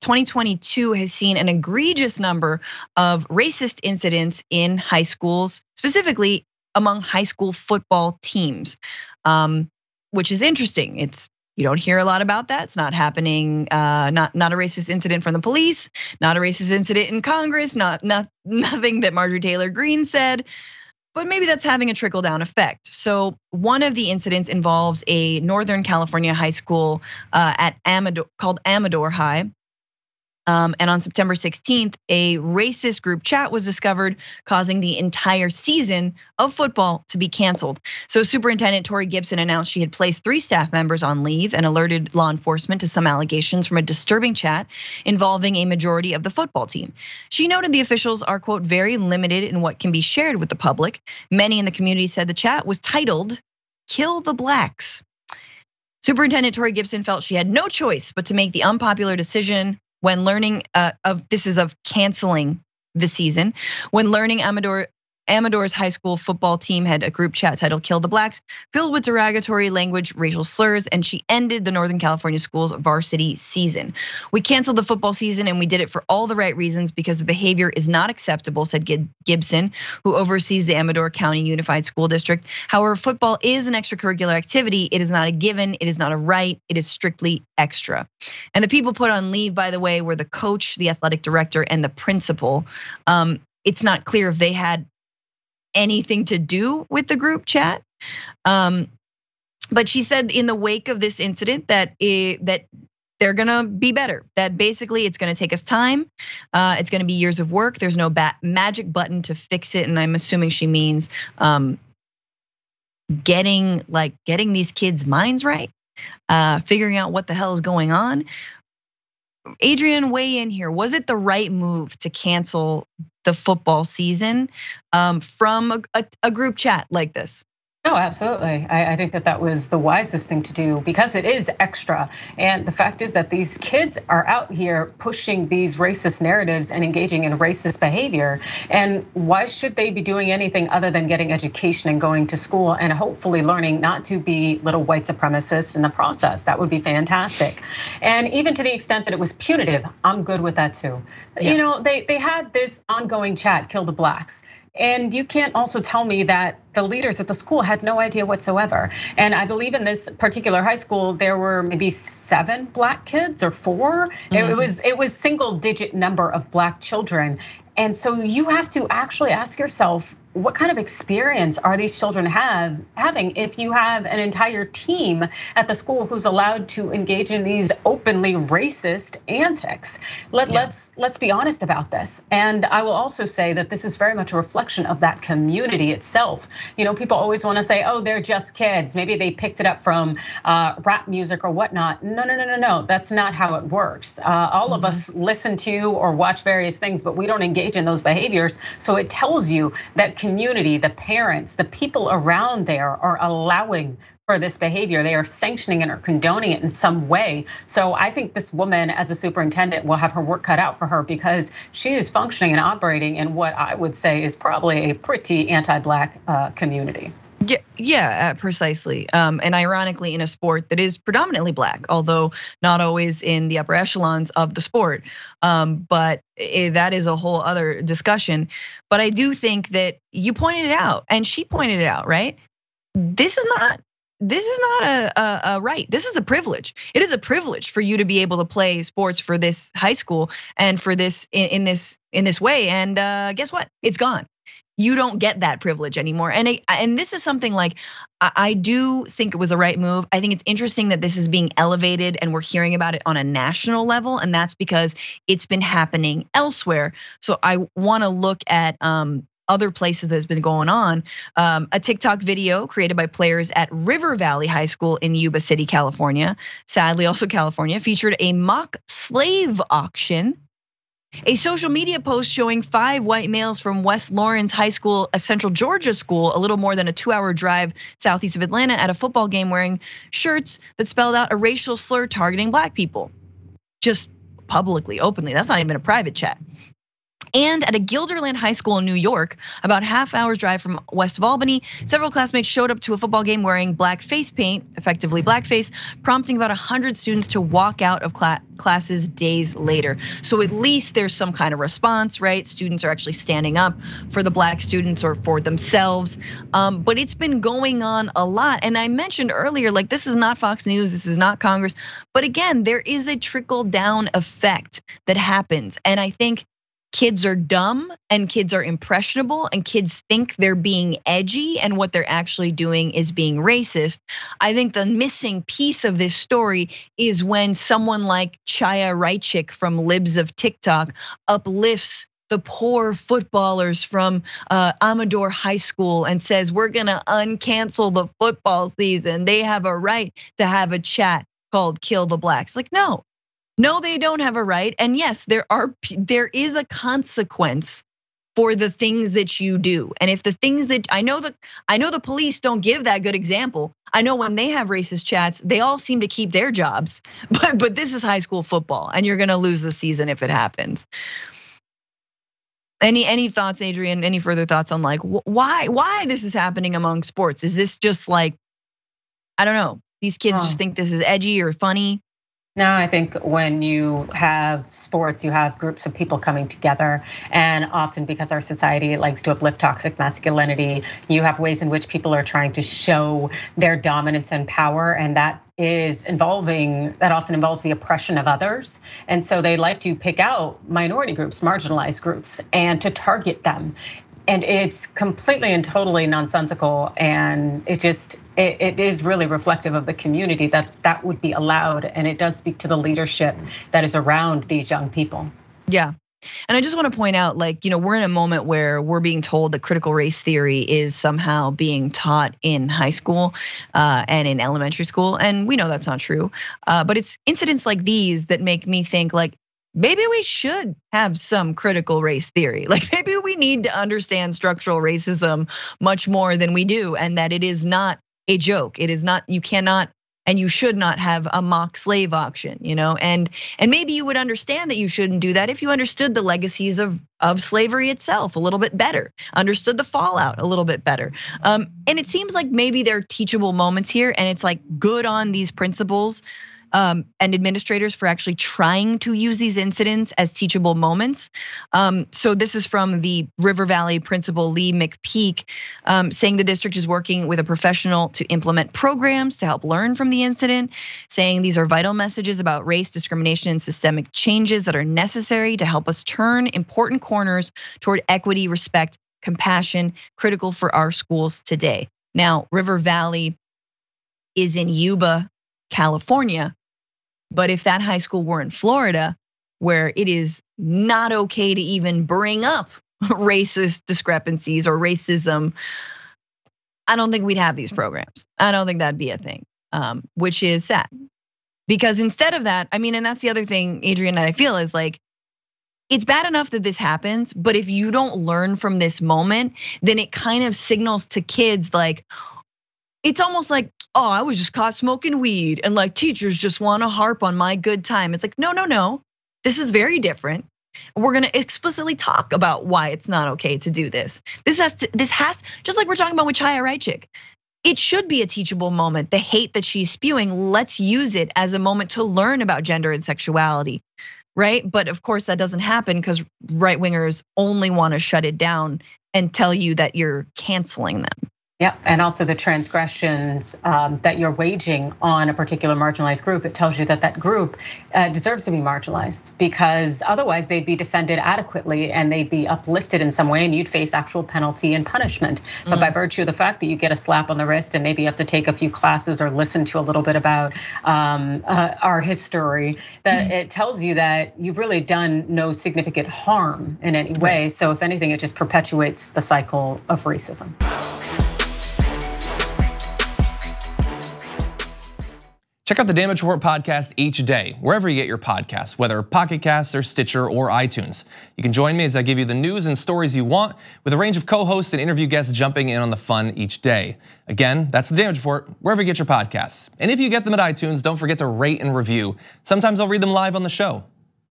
2022 has seen an egregious number of racist incidents in high schools, specifically among high school football teams, which is interesting. You don't hear a lot about that. It's not happening. Not a racist incident from the police, not a racist incident in Congress, nothing that Marjorie Taylor Greene said. But maybe that's having a trickle down effect. So one of the incidents involves a Northern California high school called Amador High. And on September 16th, a racist group chat was discovered, causing the entire season of football to be canceled. So Superintendent Torie Gibson announced she had placed 3 staff members on leave and alerted law enforcement to some allegations from a disturbing chat involving a majority of the football team. She noted the officials are, quote, very limited in what can be shared with the public. Many in the community said the chat was titled, "Kill the Blacks." Superintendent Torie Gibson felt she had no choice but to make the unpopular decision when learning of canceling the season, when learning Amador's high school football team had a group chat titled "Kill the Blacks," filled with derogatory language, racial slurs, and she ended the Northern California schools varsity season. "We canceled the football season and we did it for all the right reasons because the behavior is not acceptable," said Gibson, who oversees the Amador County Unified School District. "However, football is an extracurricular activity. It is not a given, it is not a right, it is strictly extra." And the people put on leave, by the way, were the coach, the athletic director, and the principal. It's not clear if they had anything to do with the group chat. But she said in the wake of this incident that they're gonna be better. That basically it's gonna take us time. It's gonna be years of work. There's no magic button to fix it. And I'm assuming she means getting these kids' minds right, figuring out what the hell is going on. Adrienne, weigh in here. Was it the right move to cancel the football season from a group chat like this? No, absolutely. I think that was the wisest thing to do because it is extra. And the fact is that these kids are out here pushing these racist narratives and engaging in racist behavior. And why should they be doing anything other than getting education and going to school and hopefully learning not to be little white supremacists in the process? That would be fantastic. And even to the extent that it was punitive, I'm good with that too. Yeah. You know, they had this ongoing chat, "Kill the Blacks." And you can't also tell me that the leaders at the school had no idea whatsoever. And I believe in this particular high school, there were maybe 7 black kids or 4. It was single digit number of black children. And so you have to actually ask yourself, what kind of experience are these children having if you have an entire team at the school who's allowed to engage in these openly racist antics? Let's be honest about this. And I will also say that this is very much a reflection of that community itself. You know, people always want to say, "Oh, they're just kids. Maybe they picked it up from rap music or whatnot." No. That's not how it works. All of us listen to or watch various things, but we don't engage in those behaviors. So it tells you that community, the parents, the people around there are allowing for this behavior. They are sanctioning it or condoning it in some way. So I think this woman as a superintendent will have her work cut out for her because she is functioning and operating in what I would say is probably a pretty anti-black community. Yeah, precisely. And ironically, in a sport that is predominantly black, although not always in the upper echelons of the sport. But that is a whole other discussion. But I do think that you pointed it out, and she pointed it out, right? This is not a right. This is a privilege. It is a privilege for you to be able to play sports for this high school and for this in this way. And guess what? It's gone. You don't get that privilege anymore. And this is something like, I do think it was the right move. I think it's interesting that this is being elevated and we're hearing about it on a national level. And that's because it's been happening elsewhere. So I wanna look at other places that's been going on. A TikTok video created by players at River Valley High School in Yuba City, California, sadly also California, featured a mock slave auction. A social media post showing 5 white males from West Lawrence High School, a Central Georgia school, a little more than a 2-hour drive southeast of Atlanta, at a football game wearing shirts that spelled out a racial slur targeting black people. Just publicly, openly. That's not even a private chat. And at a Guilderland High School in New York, about half hour's drive from west of Albany, several classmates showed up to a football game wearing black face paint, effectively blackface, prompting about 100 students to walk out of classes days later. So at least there's some kind of response, right? Students are actually standing up for the black students or for themselves. But it's been going on a lot. And I mentioned earlier, like, this is not Fox News, this is not Congress. But again, there is a trickle down effect that happens. And I think kids are dumb and kids are impressionable and kids think they're being edgy and what they're actually doing is being racist. I think the missing piece of this story is when someone like Chaya Raichik from Libs of TikTok uplifts the poor footballers from Amador High School and says, we're gonna uncancel the football season. They have a right to have a chat called Kill the Blacks. Like, no, they don't have a right. And yes, there is a consequence for the things that you do. And if the things that I know the police don't give that good example. I know when they have racist chats, they all seem to keep their jobs. But this is high school football, and you're gonna lose the season if it happens. Any thoughts, Adrienne? Any further thoughts on like why this is happening among sports? Is this just like, I don't know, these kids just think this is edgy or funny? No, I think when you have sports, you have groups of people coming together. And often because our society likes to uplift toxic masculinity, you have ways in which people are trying to show their dominance and power. And that often involves the oppression of others. And so they like to pick out minority groups, marginalized groups, and to target them. And it's completely and totally nonsensical, and it is really reflective of the community that would be allowed, and it does speak to the leadership that is around these young people. Yeah, and I just want to point out, like, we're in a moment where we're being told that critical race theory is somehow being taught in high school and in elementary school, and we know that's not true. But it's incidents like these that make me think, like, maybe we should have some critical race theory. Like, maybe we need to understand structural racism much more than we do, and that it is not a joke. It is not, you cannot and you should not have a mock slave auction, and maybe you would understand that you shouldn't do that if you understood the legacies of slavery itself a little bit better, understood the fallout a little bit better. And it seems like maybe there are teachable moments here, and it's like good on these principals and administrators for actually trying to use these incidents as teachable moments. So this is from the River Valley principal, Lee McPeak, saying the district is working with a professional to implement programs to help learn from the incident, saying these are vital messages about race, discrimination, and systemic changes that are necessary to help us turn important corners toward equity, respect, compassion, critical for our schools today. Now, River Valley is in Yuba, California. But if that high school were in Florida, where it is not okay to even bring up racist discrepancies or racism, I don't think we'd have these programs. I don't think that'd be a thing, which is sad. Because instead of that, and that's the other thing, Adrienne, that I feel is like, it's bad enough that this happens, but if you don't learn from this moment, then it kind of signals to kids like, it's almost like, oh, I was just caught smoking weed and like teachers just want to harp on my good time. It's like, no, this is very different. We're gonna explicitly talk about why it's not okay to do this. This has, just like we're talking about with Chaya Raichik, it should be a teachable moment. The hate that she's spewing, let's use it as a moment to learn about gender and sexuality, right? But of course that doesn't happen because right wingers only want to shut it down and tell you that you're canceling them. Yeah, and also the transgressions that you're waging on a particular marginalized group, it tells you that that group deserves to be marginalized because otherwise they'd be defended adequately and they'd be uplifted in some way and you'd face actual penalty and punishment. But by virtue of the fact that you get a slap on the wrist and maybe you have to take a few classes or listen to a little bit about our history, that it tells you that you've really done no significant harm in any way. So if anything, it just perpetuates the cycle of racism. Check out the Damage Report podcast each day, wherever you get your podcasts, whether Pocket Casts or Stitcher or iTunes. You can join me as I give you the news and stories you want, with a range of co-hosts and interview guests jumping in on the fun each day. Again, that's the Damage Report, wherever you get your podcasts. And if you get them at iTunes, don't forget to rate and review. Sometimes I'll read them live on the show.